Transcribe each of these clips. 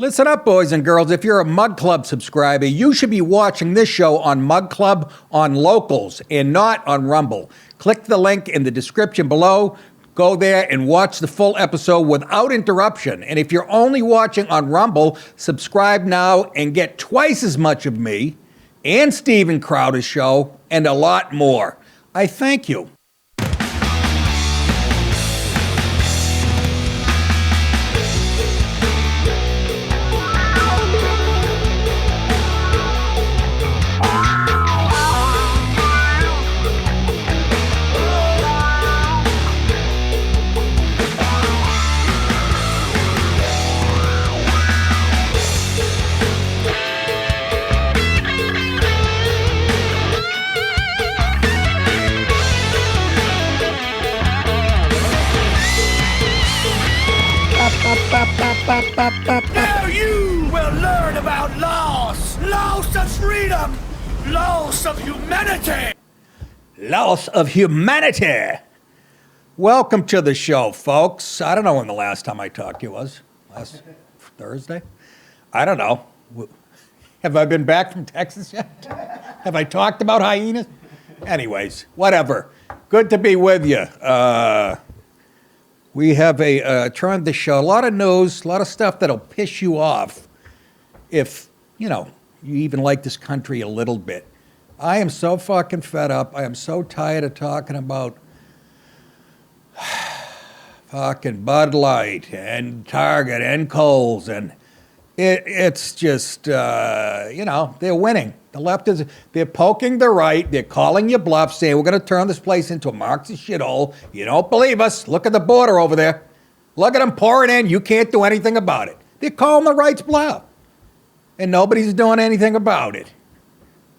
Listen up, boys and girls. If you're a Mug Club subscriber, you should be watching this show on Mug Club on Locals and not on Rumble. Click the link in the description below. Go there and watch the full episode without interruption. And if you're only watching on Rumble, subscribe now and get twice as much of me and Steven Crowder's show and a lot more. I thank you. Now you will learn about loss of freedom, loss of humanity. Loss of humanity. Welcome to the show, folks. I don't know when the last time I talked to you was. Last Thursday? I don't know. Have I been back from Texas yet? Have I talked about hyenas? Anyways, whatever. Good to be with you. We have turned the show, a lot of news, a lot of stuff that'll piss you off if, you even like this country a little bit. I am so fucking fed up. I am so tired of talking about fucking Bud Light and Target and Kohl's, and it's just, they're winning. The left they're poking the right. They're calling you bluff, saying we're going to turn this place into a Marxist shithole. You don't believe us? Look at the border over there. Look at them pouring in. You can't do anything about it. They're calling the right's bluff. And nobody's doing anything about it.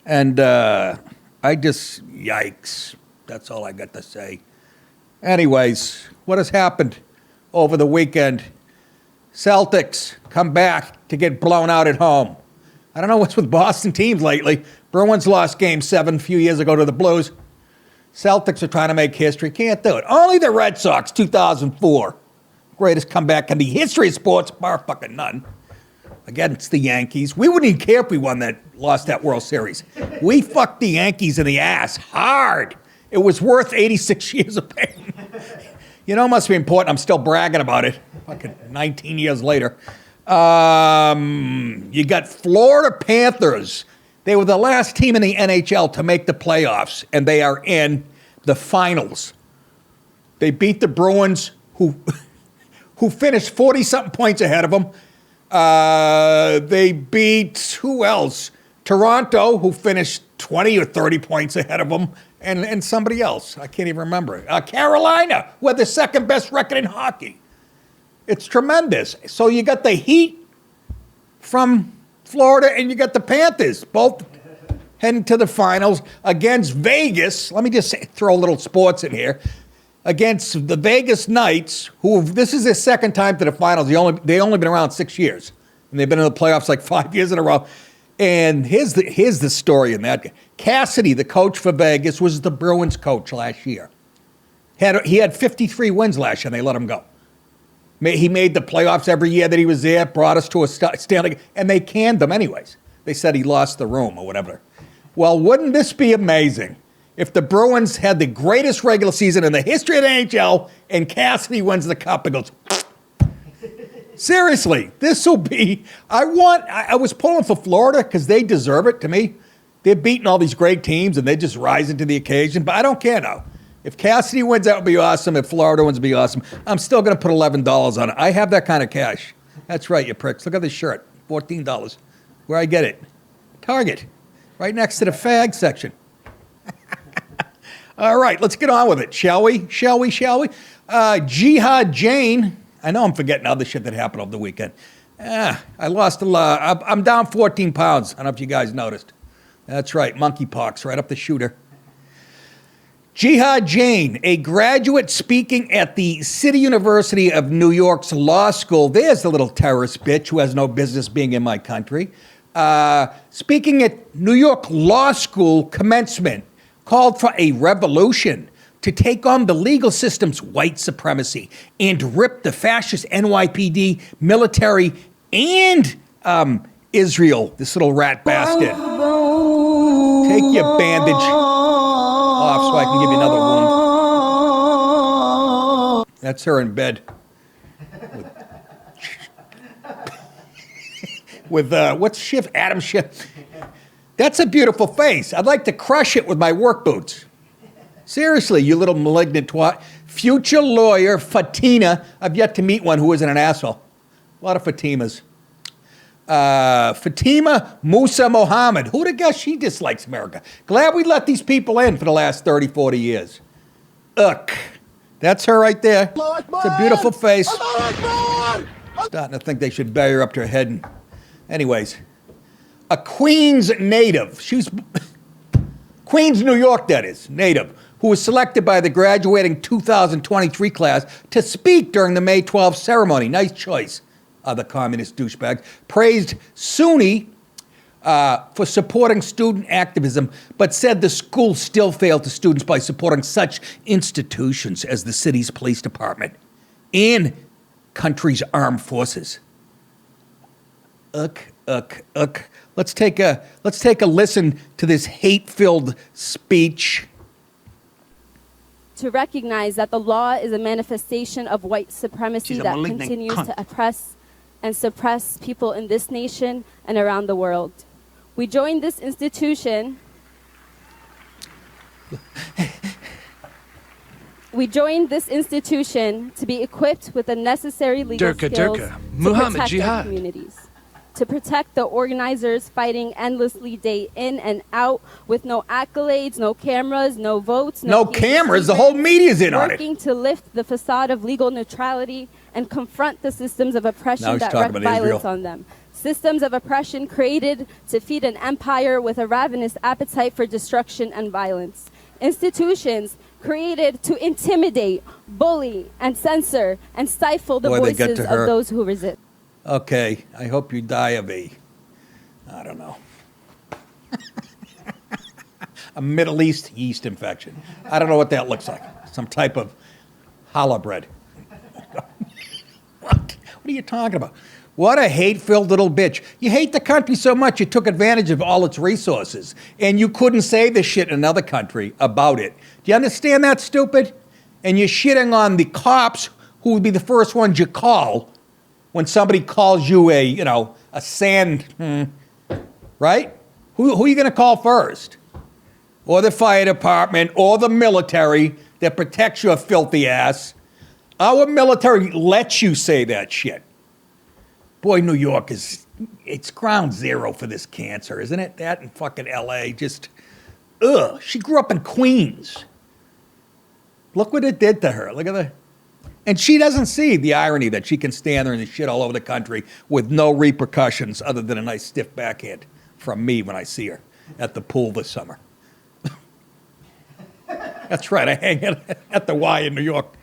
And yikes. That's all I got to say. Anyways, what has happened over the weekend? Celtics come back to get blown out at home. I don't know what's with Boston teams lately. Bruins lost Game 7 a few years ago to the Blues. Celtics are trying to make history. Can't do it. Only the Red Sox, 2004. Greatest comeback in the history of sports, bar fucking none. Against the Yankees. We wouldn't even care if we lost that World Series. We fucked the Yankees in the ass hard. It was worth 86 years of pain. It must be important. I'm still bragging about it. Fucking 19 years later. You got Florida Panthers. They were the last team in the NHL to make the playoffs, and they are in the finals. They beat the Bruins, who finished 40-something points ahead of them. They beat, who else? Toronto, who finished 20 or 30 points ahead of them, and somebody else. I can't even remember. Carolina, who had the second best record in hockey. It's tremendous. So you got the Heat from Florida and you got the Panthers, both heading to the finals against Vegas. Let me just throw a little sports in here. Against the Vegas Knights, this is their second time to the finals. They only been around 6 years. And they've been in the playoffs like 5 years in a row. And here's the story in that. Cassidy, the coach for Vegas, was the Bruins coach last year. He had 53 wins last year and they let him go. He made the playoffs every year that he was there, brought us to a Stanley, and they canned them anyways. They said he lost the room or whatever. Well, wouldn't this be amazing if the Bruins had the greatest regular season in the history of the NHL and Cassidy wins the cup and goes, seriously, this will be, I was pulling for Florida because they deserve it to me. They're beating all these great teams and they're just rising to the occasion, but I don't care now. If Cassidy wins, that would be awesome. If Florida wins, it would be awesome. I'm still going to put $11 on it. I have that kind of cash. That's right, you pricks. Look at this shirt, $14. Where I get it? Target, right next to the fag section. All right, let's get on with it, shall we? Jihad Jane. I know I'm forgetting other shit that happened over the weekend. I lost a lot. I'm down 14 pounds. I don't know if you guys noticed. That's right, monkeypox, right up the shooter. Jihad Jane, a graduate speaking at the City University of New York's law school. There's the little terrorist bitch who has no business being in my country. Speaking at New York Law School commencement, called for a revolution to take on the legal system's white supremacy and rip the fascist NYPD military and Israel, this little rat bastard. Take your bandage off so I can give you another wound. That's her in bed. With what's Schiff? Adam Schiff. That's a beautiful face. I'd like to crush it with my work boots. Seriously, you little malignant twat. Future lawyer Fatima. I've yet to meet one who isn't an asshole. A lot of Fatimas. Fatima Musa Mohammed. Who'd have guessed she dislikes America? Glad we let these people in for the last 30, 40 years. Ugh. That's her right there. It's a beautiful face. Starting to think they should bury her up to her head. And anyways, a Queens native. She's Queens, New York, that is, native, who was selected by the graduating 2023 class to speak during the May 12th ceremony. Nice choice, the communist douchebag. Praised Sunni for supporting student activism, but said the school still failed to students by supporting such institutions as the city's police department and country's armed forces. Let's take a listen to this hate-filled speech. To recognize that the law is a manifestation of white supremacy that continues to oppress and suppress people in this nation and around the world. We joined this institution. We joined this institution to be equipped with the necessary legal skills to protect our communities. To protect the organizers fighting endlessly day in and out with no accolades, no cameras, no votes. No cameras? The whole media's in on it. Working to lift the facade of legal neutrality and confront the systems of oppression that wreak violence on them. Systems of oppression created to feed an empire with a ravenous appetite for destruction and violence. Institutions created to intimidate, bully, and censor and stifle the voices of those who resist. Okay, I hope you die of I don't know, a Middle East yeast infection. I don't know what that looks like. Some type of challah bread. What are you talking about? What a hate-filled little bitch. You hate the country so much you took advantage of all its resources, and you couldn't say this shit in another country about it. Do you understand that, stupid? And you're shitting on the cops who would be the first ones you call when somebody calls you a sand, right? Who are you going to call first? Or the fire department, or the military that protects your filthy ass. Our military lets you say that shit. Boy, New York it's ground zero for this cancer, isn't it? That and fucking L.A. just, She grew up in Queens. Look what it did to her. Look at and she doesn't see the irony that she can stand there and shit all over the country with no repercussions other than a nice stiff backhand from me when I see her at the pool this summer. That's right, I hang at the Y in New York.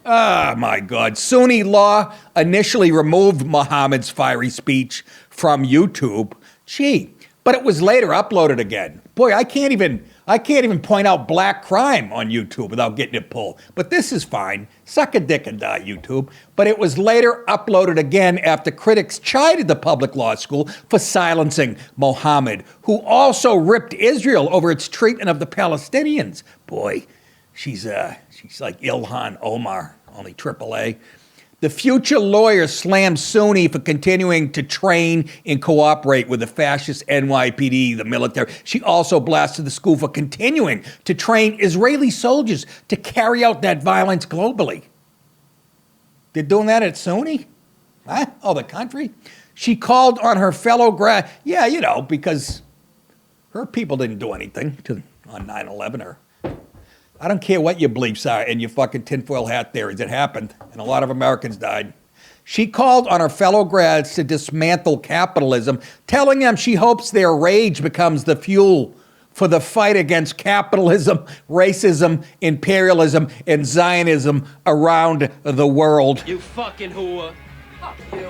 Ah, my God. Sunni law initially removed Muhammad's fiery speech from YouTube. Gee, but it was later uploaded again. Boy, I can't even point out black crime on YouTube without getting it pulled. But this is fine. Suck a dick and die, YouTube. But it was later uploaded again after critics chided the public law school for silencing Muhammad, who also ripped Israel over its treatment of the Palestinians. Boy, she's like Ilhan Omar, only AAA. The future lawyer slammed Sunni for continuing to train and cooperate with the fascist NYPD, the military. She also blasted the school for continuing to train Israeli soldiers to carry out that violence globally. They're doing that at Sunni? Huh? Oh, the country? She called on her fellow because her people didn't do anything on 9/11 or I don't care what your beliefs are and your fucking tinfoil hat theories. It happened, and a lot of Americans died. She called on her fellow grads to dismantle capitalism, telling them she hopes their rage becomes the fuel for the fight against capitalism, racism, imperialism, and Zionism around the world. You fucking whore.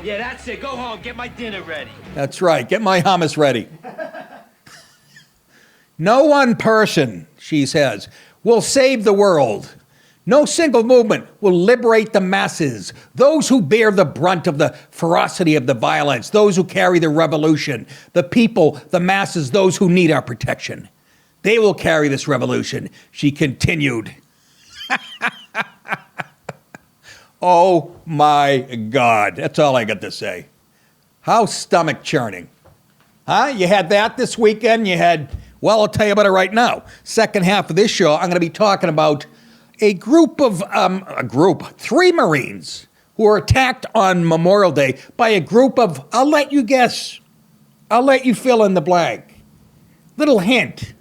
Yeah, that's it. Go home. Get my dinner ready. That's right. Get my hummus ready. No one person, she says, will save the world. No single movement will liberate the masses, those who bear the brunt of the ferocity of the violence, those who carry the revolution, the people, the masses, those who need our protection. They will carry this revolution, she continued. Oh my God. That's all I got to say. How stomach churning. Huh? You had that this weekend. You had, well, I'll tell you about it right now. Second half of this show, I'm going to be talking about a group, 3 Marines who were attacked on Memorial Day by a group of, I'll let you guess. I'll let you fill in the blank. Little hint.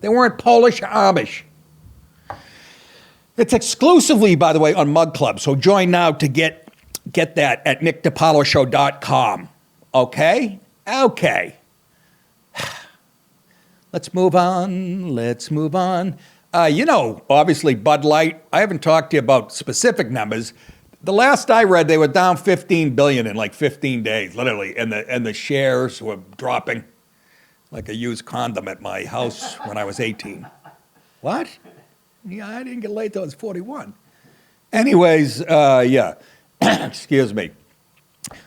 They weren't Polish or Amish. It's exclusively, by the way, on Mug Club. So join now to get that at nickdipaoloshow.com. Okay? Okay. Let's move on. Obviously Bud Light, I haven't talked to you about specific numbers. The last I read, they were down $15 billion in like 15 days, literally, and the shares were dropping like a used condom at my house when I was 18. What? Yeah, I didn't get laid till I was 41. Anyways, yeah, excuse me.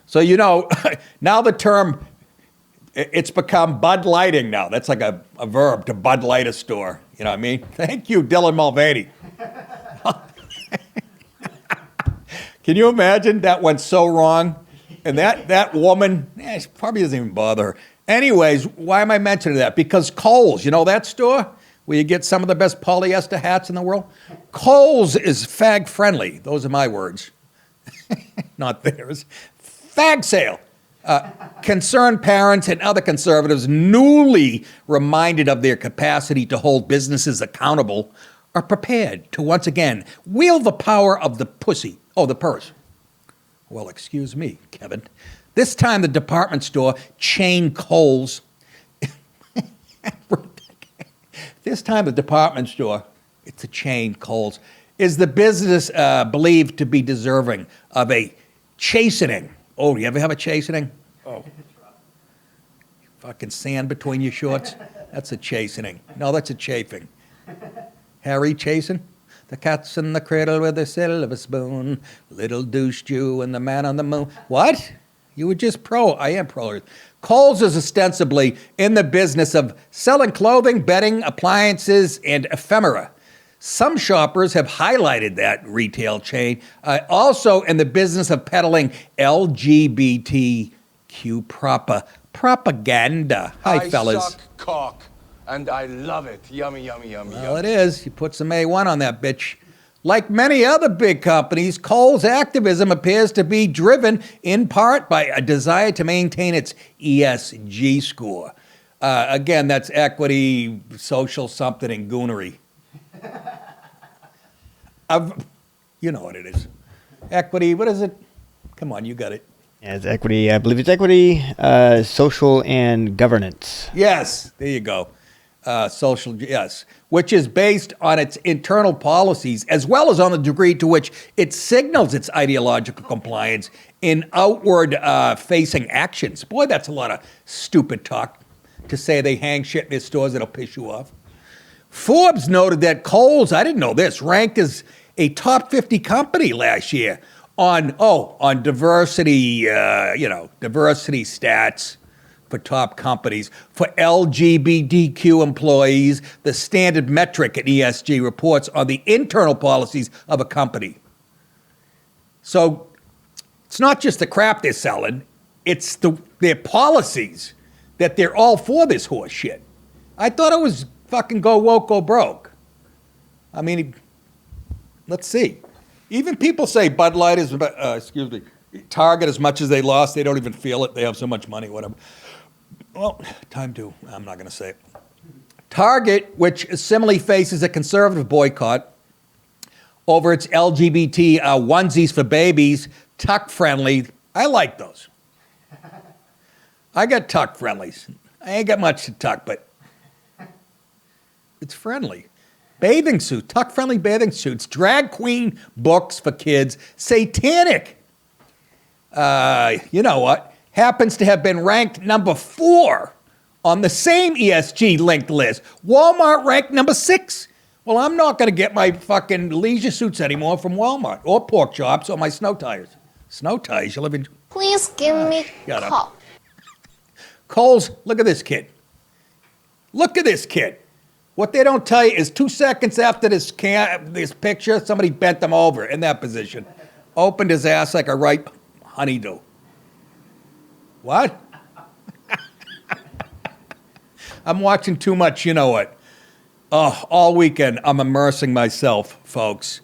So, now the term, it's become Bud Lighting now. That's like a verb, to Bud Light a store. You know what I mean? Thank you, Dylan Mulvaney. Can you imagine that went so wrong? And that woman, she probably doesn't even bother her. Anyways, why am I mentioning that? Because Kohl's, that store where you get some of the best polyester hats in the world? Kohl's is fag friendly. Those are my words. Not theirs. Fag sale. Concerned parents and other conservatives, newly reminded of their capacity to hold businesses accountable, are prepared to once again wield the power of the purse. Well, excuse me, Kevin. This time the department store chain Kohl's. This time the department store, it's a chain, Kohl's, is the business believed to be deserving of a chastening. Oh, you ever have a chastening? Oh. Fucking sand between your shorts? That's a chastening. No, that's a chafing. Harry chasten? The cat's in the cradle with a silver spoon. Little douche Jew and the man on the moon. What? You were just pro. I am pro. Kohl's is ostensibly in the business of selling clothing, bedding, appliances, and ephemera. Some shoppers have highlighted that retail chain. Also in the business of peddling LGBTQ propaganda. Hi, fellas. I suck cock, and I love it. Yummy, yummy, yummy, Well, yummy. it is. You put some A1 on that bitch. Like many other big companies, Kohl's activism appears to be driven in part by a desire to maintain its ESG score. Again, that's equity, social something, and goonery. You know what it is. Equity, what is it? Come on, you got it. Yeah, it's equity. I believe it's equity, social, and governance. Yes, there you go. Social, yes, which is based on its internal policies as well as on the degree to which it signals its ideological compliance in outward-facing actions. Boy, that's a lot of stupid talk to say they hang shit in their stores that'll piss you off. Forbes noted that Kohl's, I didn't know this, ranked as a top 50 company last year on diversity, diversity stats for top companies. For LGBTQ employees, the standard metric at ESG reports on the internal policies of a company. So it's not just the crap they're selling, it's their policies that they're all for this horse shit. I thought it was fucking go woke, go broke. I mean, let's see. Even people say Bud Light is, Target, as much as they lost, they don't even feel it. They have so much money, whatever. Well, I'm not going to say it. Target, which similarly faces a conservative boycott over its LGBT onesies for babies, tuck friendly. I like those. I got tuck friendlies. I ain't got much to tuck, but it's friendly. Bathing suit, tuck friendly bathing suits, drag queen books for kids, satanic. You know what? Happens to have been ranked number 4 on the same ESG linked list. Walmart ranked number 6 Well, I'm not going to get my fucking leisure suits anymore from Walmart or pork chops or my snow tires. Snow tires? You live in... Please give me Shut up. cup. Coles, look at this kid. Look at this kid. What they don't tell you is 2 seconds after this picture, somebody bent him over in that position. Opened his ass like a ripe honeydew. What? I'm watching too much, you know what? All weekend, I'm immersing myself, folks,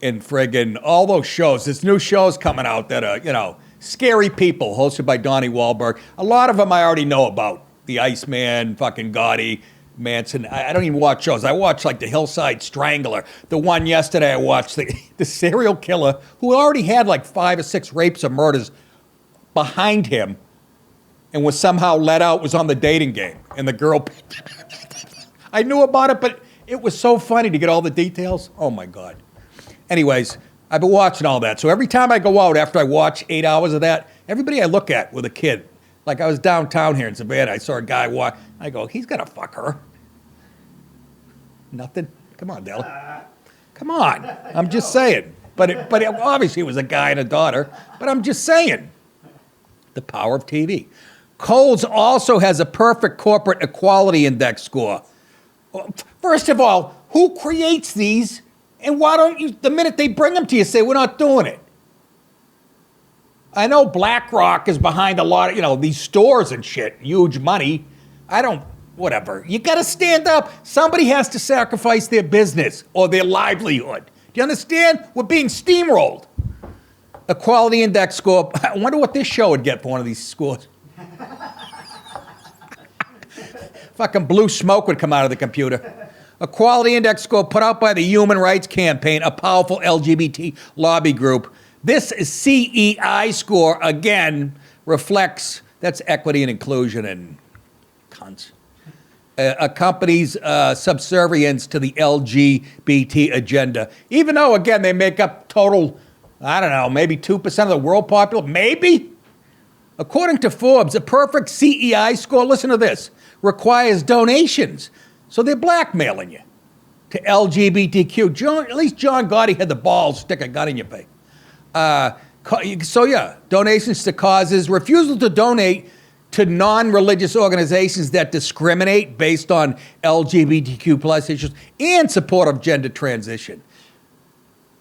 in friggin' all those shows. There's new shows coming out that are, Scary People, hosted by Donnie Wahlberg. A lot of them I already know about. The Iceman, fucking Gotti, Manson. I don't even watch shows. I watch like the Hillside Strangler. The one yesterday I watched, the serial killer who already had like 5 or 6 rapes or murders behind him and was somehow let out, was on the dating game. And the girl... I knew about it, but it was so funny to get all the details. Oh, my God. Anyways, I've been watching all that. So every time I go out after I watch 8 hours of that, everybody I look at with a kid, like I was downtown here in Savannah, I saw a guy walk. I go, he's going to fuck her. Nothing? Come on, Dale. Come on. I'm just saying. But obviously it was a guy and a daughter. But I'm just saying. The power of TV. Kohl's also has a perfect corporate equality index score. First of all, who creates these? And why don't you, the minute they bring them to you, say, we're not doing it? I know BlackRock is behind a lot of, these stores and shit, huge money. Whatever. You got to stand up. Somebody has to sacrifice their business or their livelihood. Do you understand? We're being steamrolled. Equality index score. I wonder what this show would get for one of these scores. Fucking blue smoke would come out of the computer. Equality index score put out by the Human Rights Campaign, a powerful LGBT lobby group. This CEI score, again, reflects, that's equity and inclusion and cunts. A company's subservience to the LGBT agenda. Even though, again, they make up total, maybe 2% of the world population, maybe? According to Forbes, a perfect CEI score, listen to this, requires donations. So they're blackmailing you to LGBTQ. At least John Gotti had the balls to stick a gun in your face. Donations to causes, refusal to donate to non-religious organizations that discriminate based on LGBTQ plus issues and support of gender transition.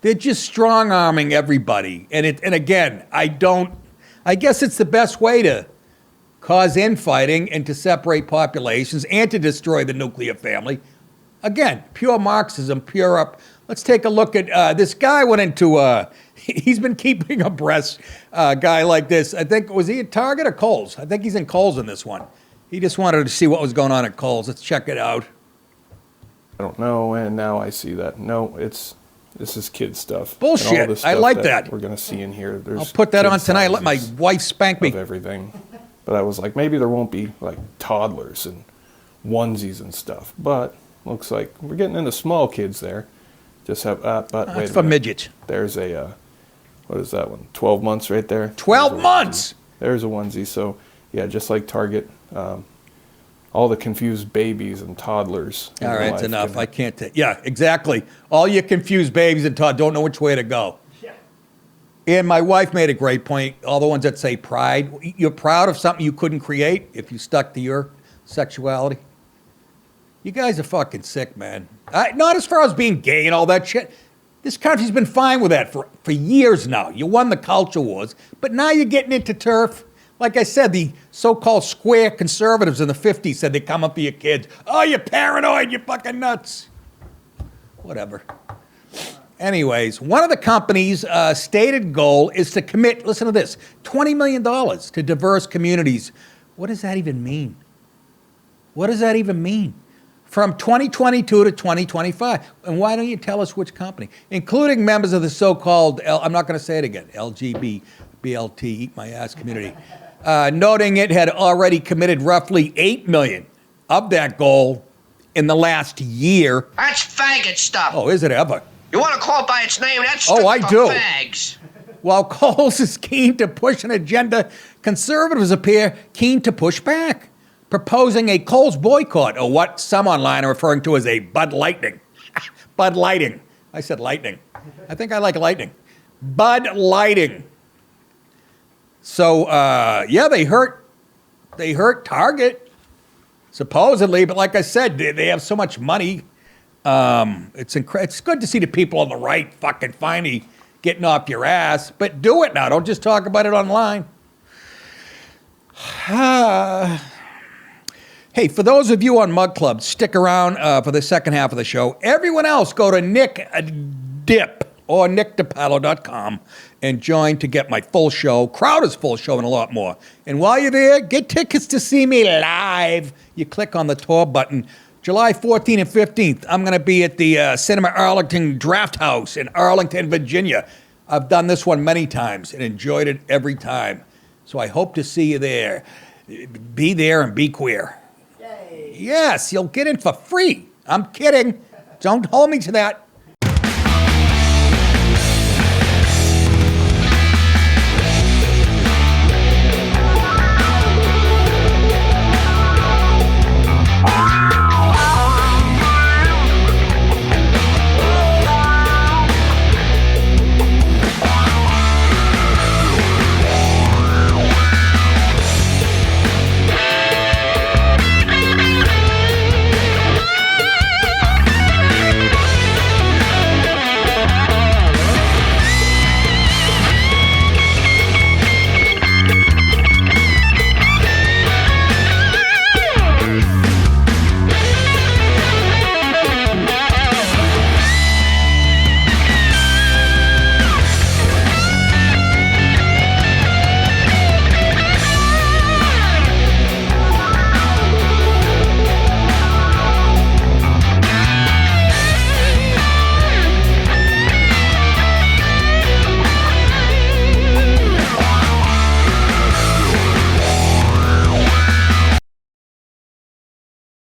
They're just strong-arming everybody. And again, I guess it's the best way to cause infighting and to separate populations and to destroy the nuclear family. Again, pure Marxism, pure up. Let's take a look at this guy went into, he's been keeping abreast, a guy like this. I think, was he at Target or Kohl's? I think he's in Kohl's in this one. He just wanted to see what was going on at Kohl's. Let's check it out. I don't know, and now I see that. No, this is kid stuff. Bullshit. All the stuff I like that. We're going to see in here. I'll put that on tonight. Let my wife spank me. Of everything. But I was like, maybe there won't be like toddlers and onesies and stuff. But looks like we're getting into small kids there. Just have, but wait a minute. It's for midgets. There's a, what is that one? 12 months right there. 12 months! There's a onesie. So, yeah, just like Target, all the confused babies and toddlers. All right, it's enough. I can't take. Yeah, exactly. All you confused babies and toddlers don't know which way to go. And my wife made a great point. All the ones that say pride, you're proud of something you couldn't create if you stuck to your sexuality. You guys are fucking sick, man. Not as far as being gay and all that shit. This country's been fine with that for years now. You won the culture wars, but now you're getting into turf. Like I said, the so-called square conservatives in the 50s said they come up to your kids. Oh, you're paranoid, you're fucking nuts. Whatever. Anyways, one of the company's stated goal is to commit, listen to this, $20 million to diverse communities. What does that even mean? What does that even mean? From 2022 to 2025. And why don't you tell us which company? Including members of the so-called, I'm not going to say it again, LGBTBLT, eat my ass community. Noting it had already committed roughly $8 million of that goal in the last year. That's faggot stuff. Oh, is it ever? You want to call it by its name? That's stuff I do. Fags. While Kohl's is keen to push an agenda, conservatives appear keen to push back, proposing a Kohl's boycott, or what some online are referring to as a Bud Lightning. Bud Lighting. I said lightning. I think I like lightning. Bud Lighting. So, yeah, they hurt Target, supposedly. But like I said, they have so much money. It's good to see the people on the right fucking finally getting off your ass. But do it now. Don't just talk about it online. Hey, for those of you on Mug Club, stick around for the second half of the show. Everyone else, go to Nick Dip or nickdipalo.com and join to get my full show, Crowder's full show, and a lot more. And while you're there, get tickets to see me live. You click on the tour button. July 14th and 15th, I'm going to be at the Cinema Arlington Draft House in Arlington, Virginia. I've done this one many times and enjoyed it every time. So I hope to see you there. Be there and be queer. Yay. Yes, you'll get in for free. I'm kidding. Don't hold me to that.